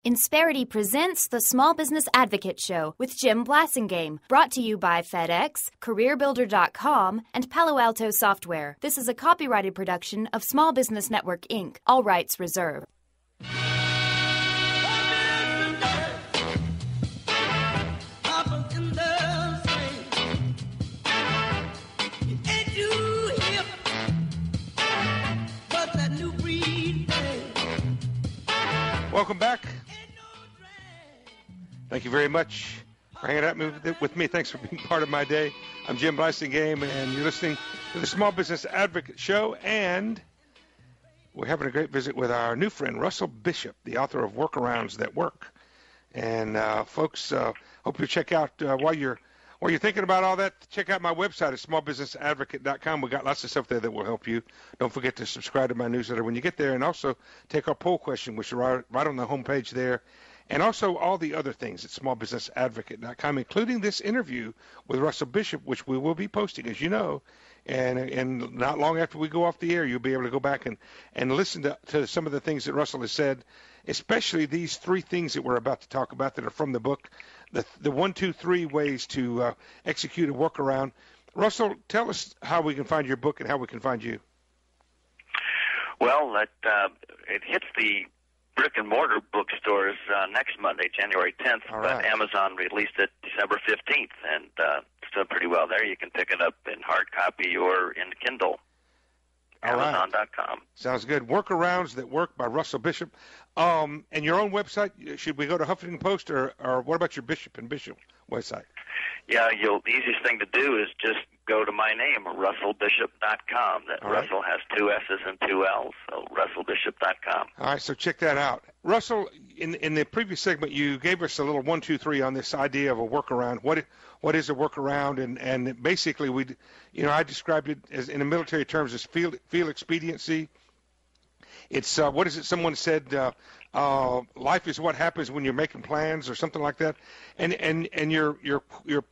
Insperity presents the Small Business Advocate Show with Jim Blasingame, brought to you by FedEx, CareerBuilder.com, and Palo Alto Software. This is a copyrighted production of Small Business Network, Inc., all rights reserved. Welcome back. Thank you very much for hanging out with me. Thanks for being part of my day. I'm Jim Blasingame, and you're listening to the Small Business Advocate Show, and we're having a great visit with our new friend, Russell Bishop, the author of Workarounds That Work. And folks, hope you check out, while you're thinking about all that, check out my website at smallbusinessadvocate.com. We got lots of stuff there that will help you. Don't forget to subscribe to my newsletter when you get there, and also take our poll question, which is right on the homepage there, and also all the other things at smallbusinessadvocate.com, including this interview with Russell Bishop, which we will be posting, as you know, and not long after we go off the air, you'll be able to go back and listen to some of the things that Russell has said, especially these three things that we're about to talk about that are from the book, the 1, 2, 3 ways to execute a workaround. Russell, tell us how we can find your book and how we can find you. Well, it hits the brick-and-mortar bookstores next Monday, January 10th, All but right. Amazon released it December 15th, and it's doing pretty well there. You can pick it up in hard copy or in Kindle. All right. Amazon.com. Sounds good. Workarounds That Work by Russell Bishop. And your own website, should we go to Huffington Post, or what about your Bishop and Bishop website? Yeah, the easiest thing to do is just go to my name, russellbishop.com. That All right. Russell has 2 S's and 2 L's, so russellbishop.com. All right, so check that out. Russell, in the previous segment, you gave us a little 1, 2, 3 on this idea of a workaround. What is a workaround? And basically, I described it as, in the military terms, as field expediency. It's what is it? Someone said, life is what happens when you're making plans, or something like that. And your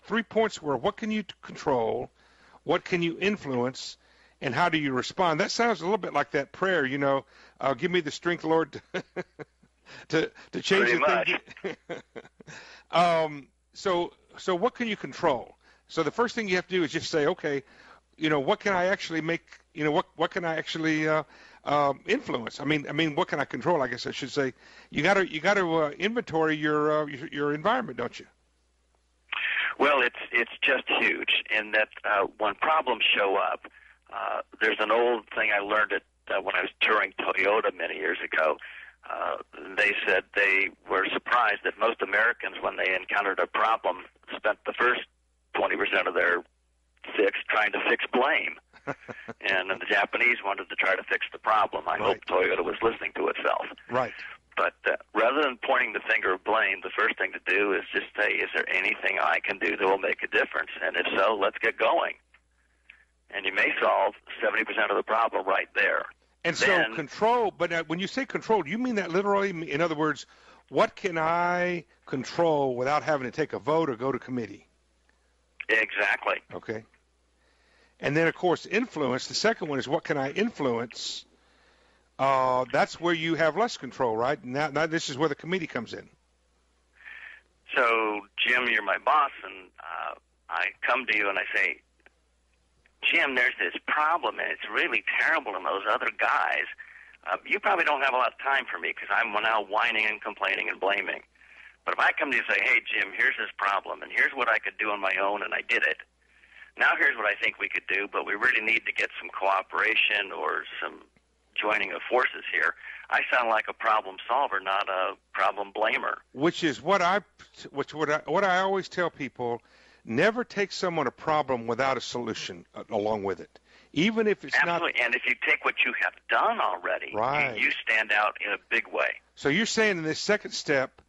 3 points were: what can you control, what can you influence, and how do you respond? That sounds a little bit like that prayer, give me the strength, Lord, to change Pretty the thing. So what can you control? So the first thing you have to do is just say, okay, what can I actually make? What can I actually influence? I mean, what can I control? I guess I should say. You got to inventory your environment, don't you? Well, it's just huge in that when problems show up, there's an old thing I learned when I was touring Toyota many years ago. They said they were surprised that most Americans, when they encountered a problem, spent the first 20% of their fix trying to fix blame. And the Japanese wanted to try to fix the problem. I hope Toyota was listening to itself. Right. But rather than pointing the finger of blame, the first thing to do is just say, is there anything I can do that will make a difference? And if so, let's get going. And you may solve 70% of the problem right there. And so control, but when you say control, do you mean that literally? In other words, what can I control without having to take a vote or go to committee? Exactly. Okay. And then, of course, influence. The second one is, what can I influence? That's where you have less control, right? Now this is where the committee comes in. So, Jim, you're my boss, and I come to you and I say, Jim, there's this problem, and it's really terrible in those other guys. You probably don't have a lot of time for me because I'm now whining and complaining and blaming. But if I come to you and say, hey, Jim, here's this problem, and here's what I could do on my own, and I did it. Now here's what I think we could do, but we really need to get some cooperation or some joining of forces here. I sound like a problem solver, not a problem blamer. Which is what I always tell people: never take someone a problem without a solution along with it, even if it's Absolutely. And if you take what you have done already, right, you stand out in a big way. So you're saying in this second step,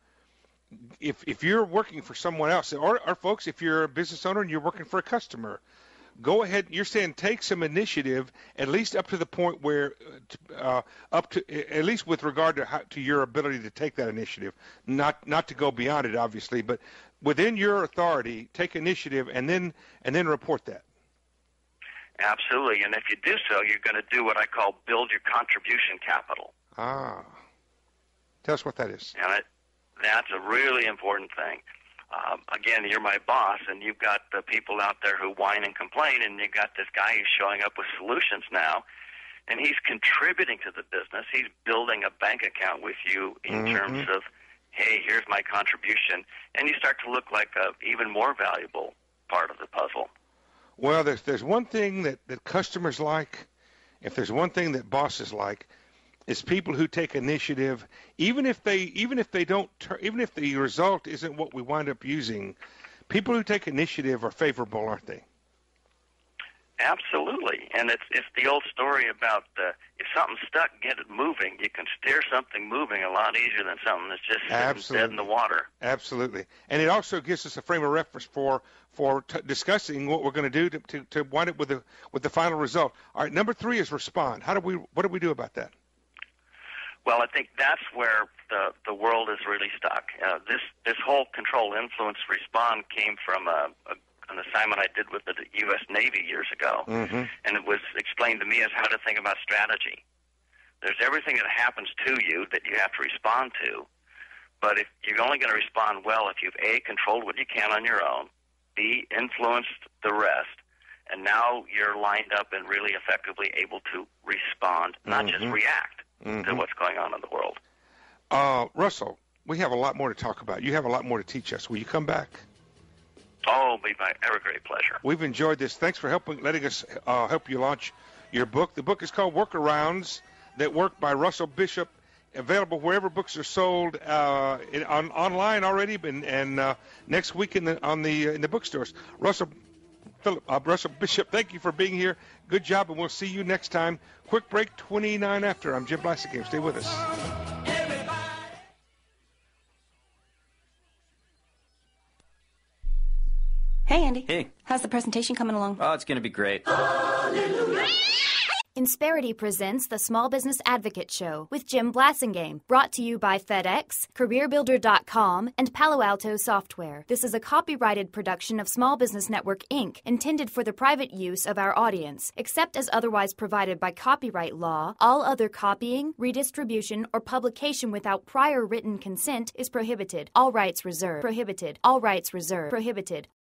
if you're working for someone else, or folks, if you're a business owner and you're working for a customer, go ahead. You're saying take some initiative, at least up to the point where, at least with regard to your ability to take that initiative, not to go beyond it, obviously, but within your authority, take initiative and then report that. Absolutely, and if you do so, you're going to do what I call build your contribution capital. Ah, tell us what that is. And That's a really important thing. Again, you're my boss, and you've got the people out there who whine and complain, and you've got this guy who's showing up with solutions now, and he's contributing to the business. He's building a bank account with you in terms of, hey, here's my contribution, and you start to look like a even more valuable part of the puzzle. Well, there's one thing that customers like, if there's one thing that bosses like, is people who take initiative, even if the result isn't what we wind up using. People who take initiative are favorable, aren't they? Absolutely, and it's the old story about if something's stuck, get it moving. You can steer something moving a lot easier than something that's just sitting dead in the water. Absolutely, and it also gives us a frame of reference for discussing what we're going to do to wind up with the final result. All right, number 3 is respond. What do we do about that? Well, I think that's where the world is really stuck. This whole control, influence, respond came from an assignment I did with the U.S. Navy years ago, and it was explained to me as how to think about strategy. There's everything that happens to you that you have to respond to, but if you're only going to respond well if you've A, controlled what you can on your own, B, influenced the rest, and now you're lined up and really effectively able to respond, not just react to what's going on in the world. Russell, we have a lot more to talk about. You have a lot more to teach us. Will you come back? Oh, it'll be my ever great pleasure. We've enjoyed this. Thanks for letting us help you launch your book. The book is called Workarounds That Work by Russell Bishop. Available wherever books are sold, online already, and next week in the bookstores. Russell Bishop, thank you for being here. Good job, and we'll see you next time. Quick break, 29 after. I'm Jim Blasingame. Stay with us. Hey, Andy. Hey. How's the presentation coming along? Oh, it's going to be great. Insperity presents the Small Business Advocate Show with Jim Blasingame, brought to you by FedEx, CareerBuilder.com, and Palo Alto Software. This is a copyrighted production of Small Business Network, Inc., intended for the private use of our audience. Except as otherwise provided by copyright law, all other copying, redistribution, or publication without prior written consent is prohibited. All rights reserved. Prohibited. All rights reserved. Prohibited.